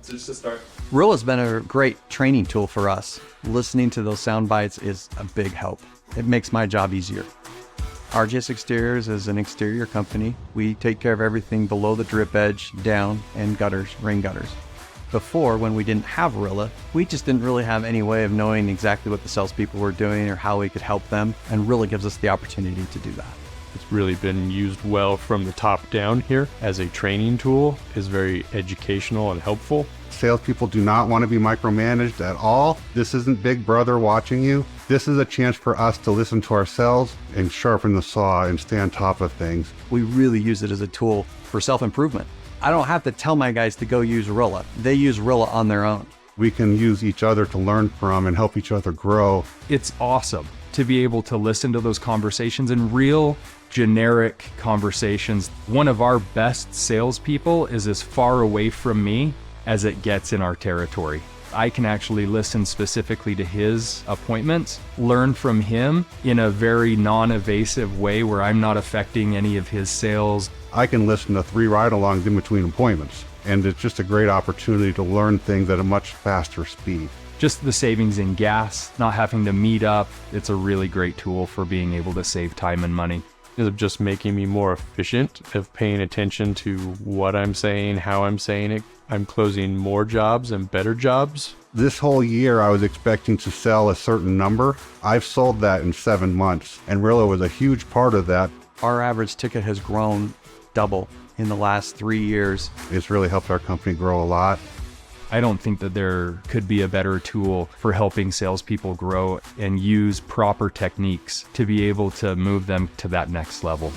Just to start. Rilla's been a great training tool for us. Listening to those sound bites is a big help. It makes my job easier. RGS Exteriors is an exterior company. We take care of everything below the drip edge, down, and gutters, rain gutters. Before, when we didn't have Rilla, we just didn't really have any way of knowing exactly what the salespeople were doing or how we could help them, and Rilla gives us the opportunity to do that. It's really been used well from the top down here as a training tool. Is very educational and helpful. Salespeople do not want to be micromanaged at all. This isn't Big Brother watching you. This is a chance for us to listen to ourselves and sharpen the saw and stay on top of things. We really use it as a tool for self-improvement. I don't have to tell my guys to go use Rilla. They use Rilla on their own. We can use each other to learn from and help each other grow. It's awesome to be able to listen to those conversations and real generic conversations. One of our best salespeople is as far away from me as it gets in our territory. I can actually listen specifically to his appointments, learn from him in a very non-evasive way where I'm not affecting any of his sales. I can listen to 3 ride-alongs in between appointments, and it's just a great opportunity to learn things at a much faster speed. Just the savings in gas, not having to meet up, it's a really great tool for being able to save time and money. Of just making me more efficient, of paying attention to what I'm saying, how I'm saying it. I'm closing more jobs and better jobs. This whole year I was expecting to sell a certain number. I've sold that in 7 months, and Rilla was a huge part of that. Our average ticket has grown double in the last 3 years. It's really helped our company grow a lot. I don't think that there could be a better tool for helping salespeople grow and use proper techniques to be able to move them to that next level.